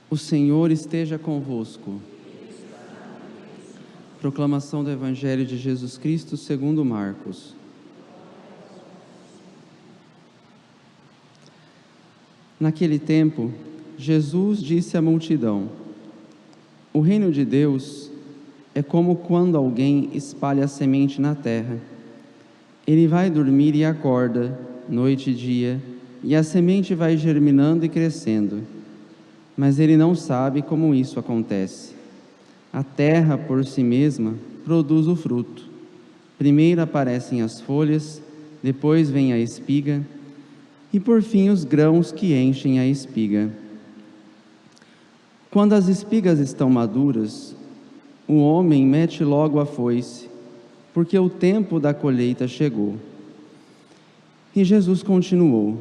O Senhor esteja convosco. Proclamação do Evangelho de Jesus Cristo segundo Marcos. Naquele tempo, Jesus disse à multidão: O reino de Deus é como quando alguém espalha a semente na terra. Ele vai dormir e acorda, noite e dia, e a semente vai germinando e crescendo. Mas ele não sabe como isso acontece. A terra, por si mesma, produz o fruto. Primeiro aparecem as folhas, depois vem a espiga, e por fim os grãos que enchem a espiga. Quando as espigas estão maduras, o homem mete logo a foice, porque o tempo da colheita chegou. E Jesus continuou: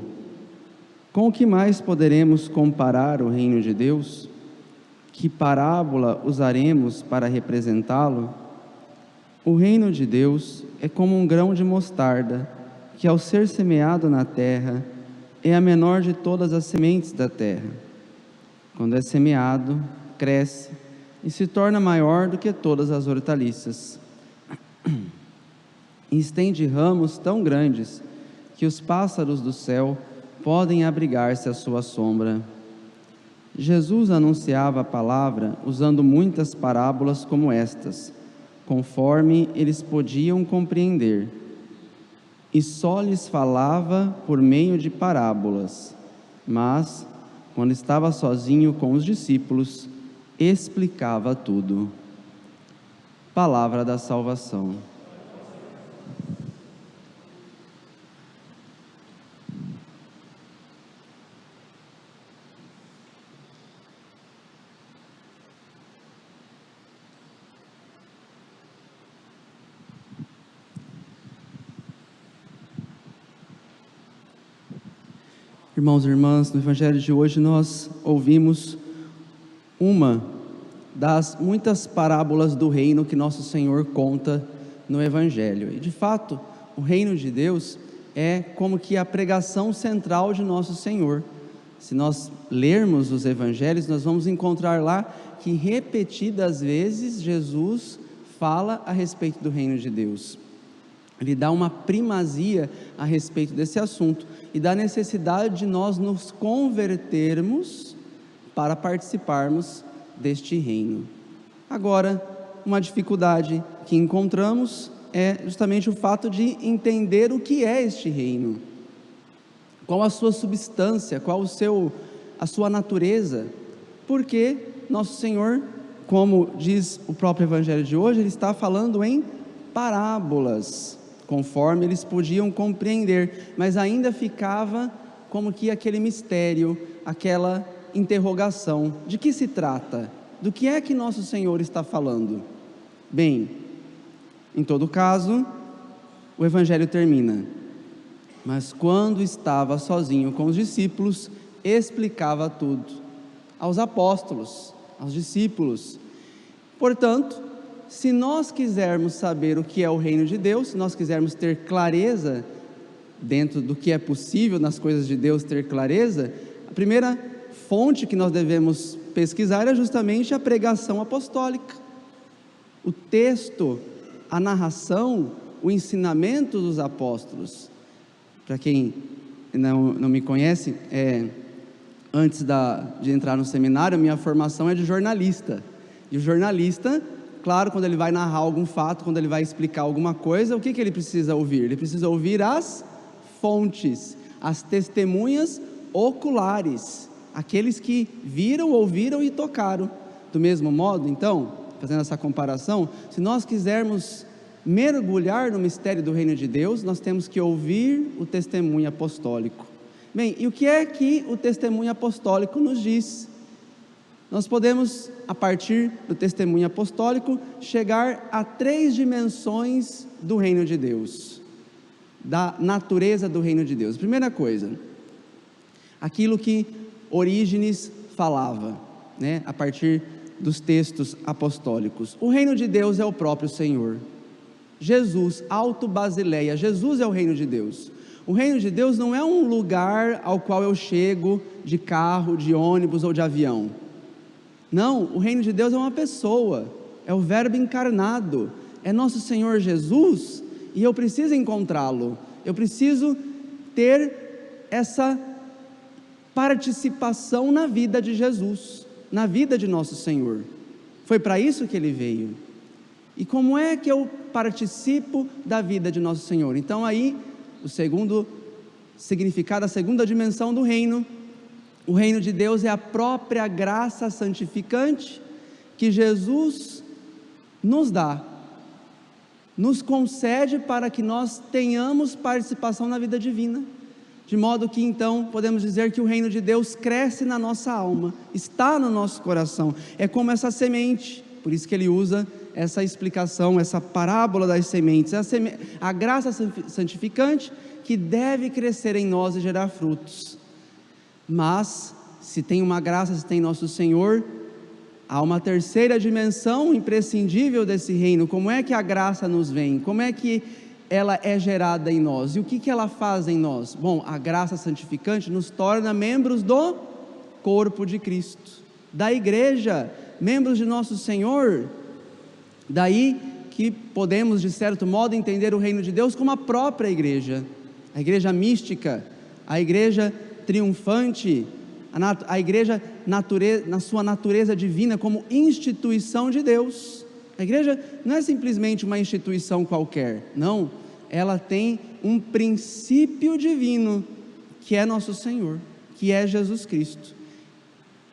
Com o que mais poderemos comparar o reino de Deus? Que parábola usaremos para representá-lo? O reino de Deus é como um grão de mostarda, que ao ser semeado na terra, é a menor de todas as sementes da terra. Quando é semeado, cresce e se torna maior do que todas as hortaliças. E estende ramos tão grandes que os pássaros do céu podem abrigar-se à sua sombra. Jesus anunciava a palavra usando muitas parábolas como estas, conforme eles podiam compreender. E só lhes falava por meio de parábolas, mas, quando estava sozinho com os discípulos, explicava tudo. Palavra da salvação. Irmãos e irmãs, no Evangelho de hoje nós ouvimos uma das muitas parábolas do reino que nosso Senhor conta no Evangelho. E de fato, o reino de Deus é como que a pregação central de nosso Senhor. Se nós lermos os Evangelhos, nós vamos encontrar lá que repetidas vezes Jesus fala a respeito do reino de Deus. Ele dá uma primazia a respeito desse assunto e da necessidade de nós nos convertermos para participarmos deste reino. Agora, uma dificuldade que encontramos é justamente o fato de entender o que é este reino, qual a sua substância, qual a sua natureza, porque nosso Senhor, como diz o próprio Evangelho de hoje, ele está falando em parábolas, conforme eles podiam compreender, mas ainda ficava como que aquele mistério, aquela interrogação: de que se trata? Do que é que nosso Senhor está falando? Bem, em todo caso, o Evangelho termina: mas quando estava sozinho com os discípulos, explicava tudo aos apóstolos, aos discípulos. Portanto, se nós quisermos saber o que é o reino de Deus, se nós quisermos ter clareza dentro do que é possível nas coisas de Deus ter clareza, a primeira fonte que nós devemos pesquisar é justamente a pregação apostólica. O texto, a narração, o ensinamento dos apóstolos. Para quem não me conhece, antes de entrar no seminário, minha formação é de jornalista. E o jornalista, claro, quando ele vai narrar algum fato, quando ele vai explicar alguma coisa, o que ele precisa ouvir? Ele precisa ouvir as fontes, as testemunhas oculares, aqueles que viram, ouviram e tocaram. Do mesmo modo, então, fazendo essa comparação, se nós quisermos mergulhar no mistério do reino de Deus, nós temos que ouvir o testemunho apostólico. Bem, e o que é que o testemunho apostólico nos diz? Nós podemos, a partir do testemunho apostólico, chegar a 3 dimensões do reino de Deus, da natureza do reino de Deus. Primeira coisa, aquilo que Orígenes falava, a partir dos textos apostólicos. O reino de Deus é o próprio Senhor. Jesus, auto-basileia, Jesus é o reino de Deus. O reino de Deus não é um lugar ao qual eu chego de carro, de ônibus ou de avião. Não, o reino de Deus é uma pessoa, é o Verbo encarnado, é nosso Senhor Jesus, e eu preciso encontrá-lo, eu preciso ter essa participação na vida de Jesus, na vida de nosso Senhor. Foi para isso que ele veio. E como é que eu participo da vida de nosso Senhor? Então aí, o segundo significado, a segunda dimensão do reino, o reino de Deus é a própria graça santificante que Jesus nos dá, nos concede para que nós tenhamos participação na vida divina, de modo que então podemos dizer que o reino de Deus cresce na nossa alma, está no nosso coração, é como essa semente, por isso que ele usa essa explicação, essa parábola das sementes, a graça santificante que deve crescer em nós e gerar frutos. Mas, se tem uma graça, se tem nosso Senhor, há uma terceira dimensão imprescindível desse reino. Como é que a graça nos vem? Como é que ela é gerada em nós? E o que ela faz em nós? Bom, a graça santificante nos torna membros do corpo de Cristo, da igreja, membros de nosso Senhor. Daí que podemos, de certo modo, entender o reino de Deus como a própria igreja, a igreja mística, a igreja triunfante, a igreja na sua natureza divina como instituição de Deus. A igreja não é simplesmente uma instituição qualquer, não, ela tem um princípio divino, que é nosso Senhor, que é Jesus Cristo.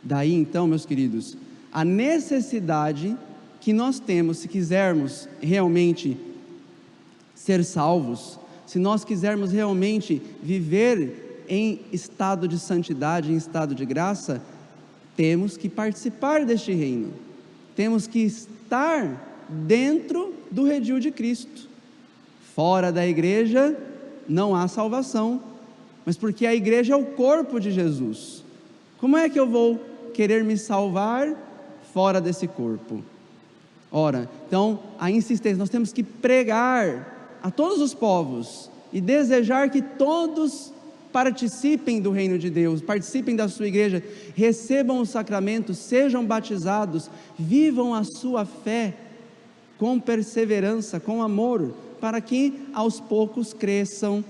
Daí então, meus queridos, a necessidade que nós temos, se quisermos realmente ser salvos, se nós quisermos realmente viver em estado de santidade, em estado de graça, temos que participar deste reino, temos que estar dentro do redil de Cristo. Fora da igreja não há salvação, mas porque a igreja é o corpo de Jesus. Como é que eu vou querer me salvar fora desse corpo? Ora, então, a insistência, nós temos que pregar a todos os povos e desejar que todos participem do reino de Deus, participem da sua igreja, recebam os sacramentos, sejam batizados, vivam a sua fé com perseverança, com amor, para que aos poucos cresçam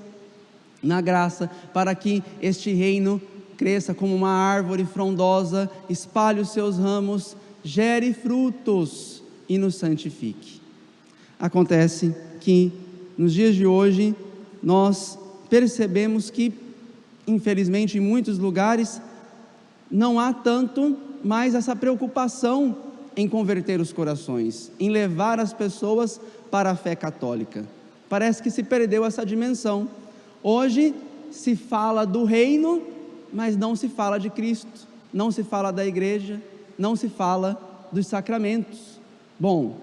na graça, para que este reino cresça como uma árvore frondosa, espalhe os seus ramos, gere frutos e nos santifique. Acontece que nos dias de hoje nós percebemos que, infelizmente, em muitos lugares não há tanto mais essa preocupação em converter os corações, em levar as pessoas para a fé católica. Parece que se perdeu essa dimensão. Hoje se fala do reino, mas não se fala de Cristo, não se fala da igreja, não se fala dos sacramentos. Bom,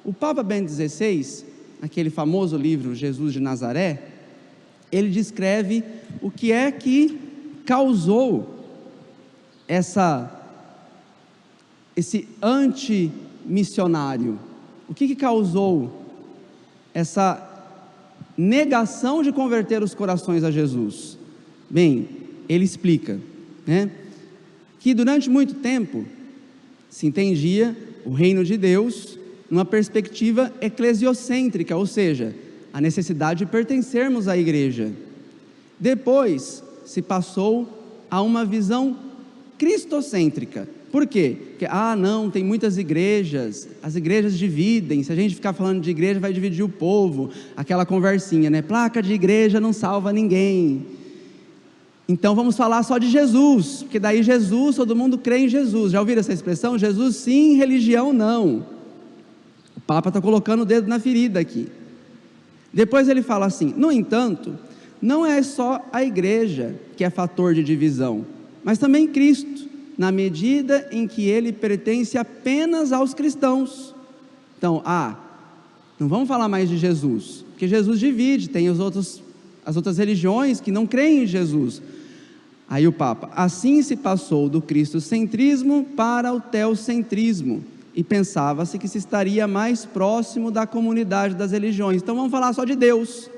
o Papa Bento XVI, aquele famoso livro Jesus de Nazaré, ele descreve o que é que causou esse anti-missionário, o que causou essa negação de converter os corações a Jesus. Bem, ele explica, que durante muito tempo se entendia o reino de Deus numa perspectiva eclesiocêntrica, ou seja, a necessidade de pertencermos à igreja. Depois se passou a uma visão cristocêntrica. Por quê? Porque, não, tem muitas igrejas, as igrejas dividem, se a gente ficar falando de igreja vai dividir o povo, aquela conversinha, placa de igreja não salva ninguém, então vamos falar só de Jesus, porque daí Jesus, todo mundo crê em Jesus. Já ouviram essa expressão? Jesus sim, religião não. O Papa está colocando o dedo na ferida aqui. Depois ele fala assim: no entanto, não é só a igreja que é fator de divisão, mas também Cristo, na medida em que ele pertence apenas aos cristãos. Então, não vamos falar mais de Jesus, porque Jesus divide, tem as outras religiões que não creem em Jesus. Aí o Papa: assim se passou do cristocentrismo para o teocentrismo, e pensava-se que se estaria mais próximo da comunidade das religiões. Então vamos falar só de Deus,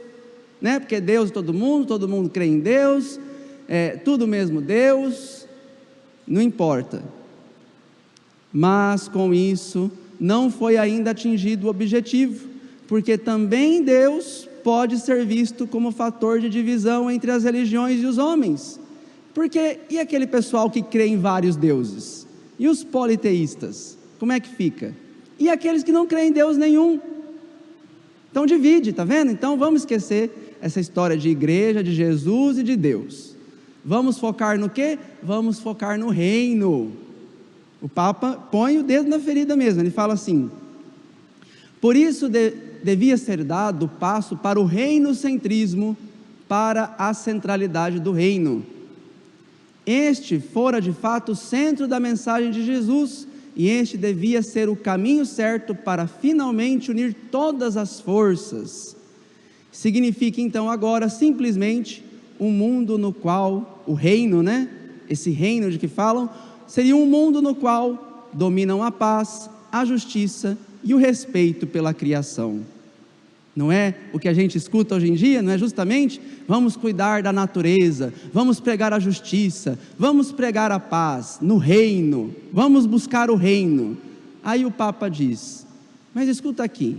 porque Deus é todo mundo crê em Deus, tudo mesmo Deus, não importa. Mas com isso não foi ainda atingido o objetivo, porque também Deus pode ser visto como fator de divisão entre as religiões e os homens. Porque, e aquele pessoal que crê em vários deuses? E os politeístas? Como é que fica? E aqueles que não creem em Deus nenhum? Então divide, tá vendo? Então vamos esquecer essa história de igreja, de Jesus e de Deus. Vamos focar no quê? Vamos focar no reino. O Papa põe o dedo na ferida mesmo, ele fala assim: por isso devia ser dado o passo para o reinocentrismo, para a centralidade do reino. Este fora de fato o centro da mensagem de Jesus, e este devia ser o caminho certo para finalmente unir todas as forças. Significa então agora simplesmente um mundo no qual, o reino, esse reino de que falam, seria um mundo no qual dominam a paz, a justiça e o respeito pela criação. Não é o que a gente escuta hoje em dia? Não é justamente, vamos cuidar da natureza, vamos pregar a justiça, vamos pregar a paz no reino, vamos buscar o reino. Aí o Papa diz, mas escuta aqui,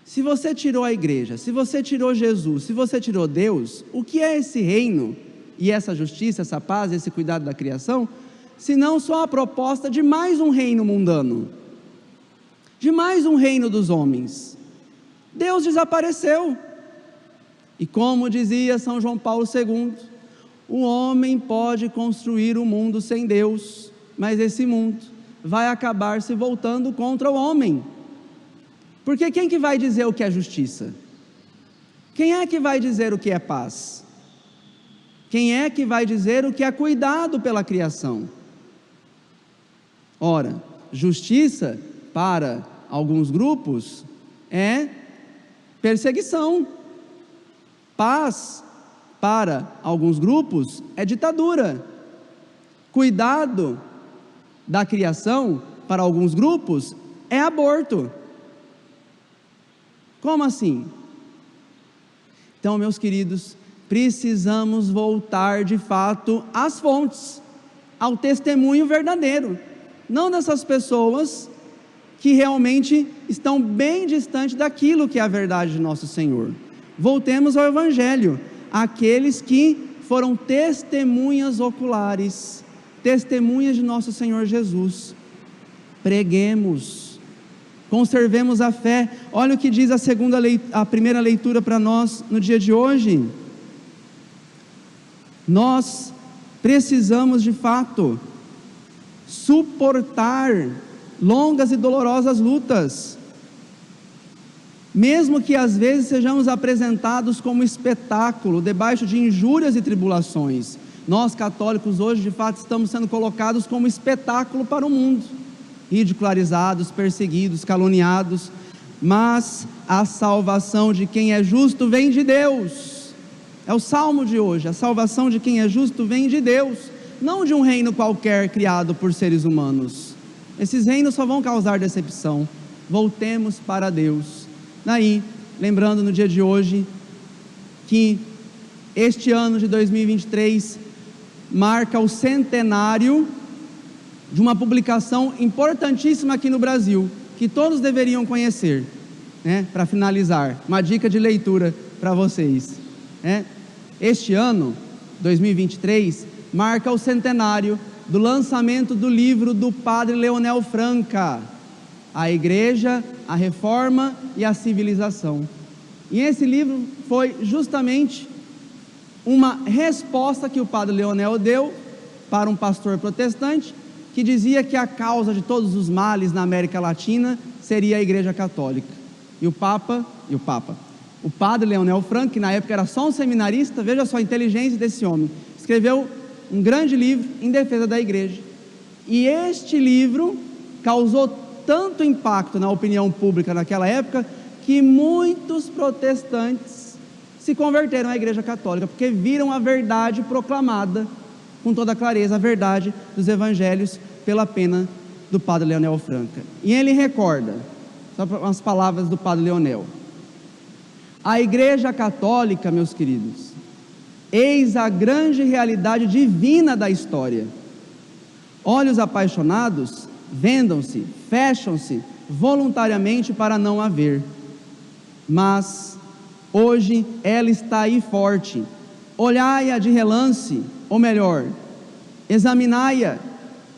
se você tirou a igreja, se você tirou Jesus, se você tirou Deus, o que é esse reino e essa justiça, essa paz, esse cuidado da criação, se não só a proposta de mais um reino mundano, de mais um reino dos homens? Deus desapareceu, e como dizia São João Paulo II, o homem pode construir um mundo sem Deus, mas esse mundo vai acabar se voltando contra o homem, porque quem que vai dizer o que é justiça? Quem é que vai dizer o que é paz? Quem é que vai dizer o que é cuidado pela criação? Ora, justiça para alguns grupos é perseguição, paz para alguns grupos é ditadura, cuidado da criação para alguns grupos é aborto. Como assim? Então, meus queridos, precisamos voltar de fato às fontes, ao testemunho verdadeiro, não dessas pessoas que realmente estão bem distantes daquilo que é a verdade de nosso Senhor. Voltemos ao Evangelho, aqueles que foram testemunhas oculares, testemunhas de nosso Senhor Jesus. Preguemos, conservemos a fé. Olha o que diz a primeira leitura para nós no dia de hoje. Nós precisamos de fato suportar longas e dolorosas lutas, mesmo que às vezes sejamos apresentados como espetáculo, debaixo de injúrias e tribulações. Nós católicos hoje de fato estamos sendo colocados como espetáculo para o mundo, ridicularizados, perseguidos, caluniados, mas a salvação de quem é justo vem de Deus. É o salmo de hoje, a salvação de quem é justo vem de Deus, não de um reino qualquer criado por seres humanos. Esses reinos só vão causar decepção. Voltemos para Deus. Daí, lembrando no dia de hoje, que este ano de 2023 marca o centenário de uma publicação importantíssima aqui no Brasil, que todos deveriam conhecer, para finalizar, uma dica de leitura para vocês, Este ano, 2023, marca o centenário do lançamento do livro do Padre Leonel Franca, A Igreja, a Reforma e a Civilização. E esse livro foi justamente uma resposta que o Padre Leonel deu para um pastor protestante, que dizia que a causa de todos os males na América Latina seria a Igreja Católica. O Padre Leonel Franca, que na época era só um seminarista, veja só a inteligência desse homem, escreveu um grande livro em defesa da igreja, e este livro causou tanto impacto na opinião pública naquela época, que muitos protestantes se converteram à Igreja Católica, porque viram a verdade proclamada com toda clareza, a verdade dos evangelhos pela pena do Padre Leonel Franca. E ele recorda, só umas palavras do Padre Leonel: a Igreja Católica, meus queridos, eis a grande realidade divina da história. Olhos apaixonados vendam-se, fecham-se voluntariamente para não haver. Mas hoje ela está aí forte. Olhai-a de relance, ou melhor, examinai-a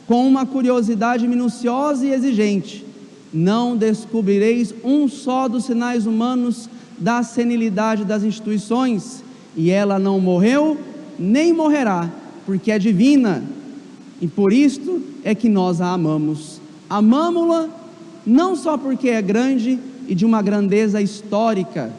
com uma curiosidade minuciosa e exigente. Não descobrireis um só dos sinais humanos da senilidade das instituições, e ela não morreu, nem morrerá, porque é divina, e por isto é que nós a amamos. Amamo-la não só porque é grande e de uma grandeza histórica,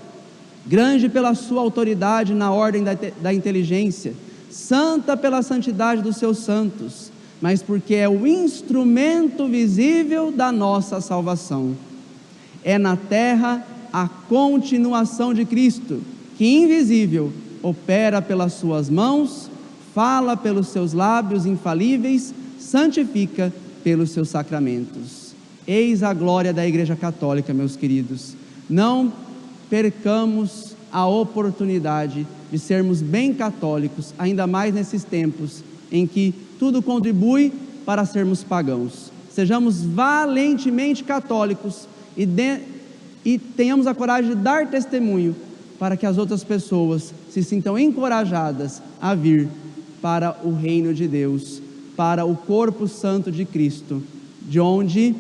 grande pela sua autoridade na ordem da inteligência, santa pela santidade dos seus santos, mas porque é o instrumento visível da nossa salvação. É na terra a continuação de Cristo, que invisível opera pelas suas mãos, fala pelos seus lábios infalíveis, santifica pelos seus sacramentos. Eis a glória da Igreja Católica, meus queridos. Não percamos a oportunidade de sermos bem católicos, ainda mais nesses tempos em que tudo contribui para sermos pagãos. Sejamos valentemente católicos e tenhamos a coragem de dar testemunho para que as outras pessoas se sintam encorajadas a vir para o reino de Deus, para o corpo santo de Cristo, de onde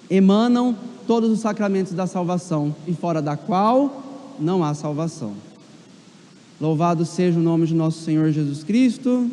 emanam todos os sacramentos da salvação e fora da qual não há salvação. Louvado seja o nome de nosso Senhor Jesus Cristo.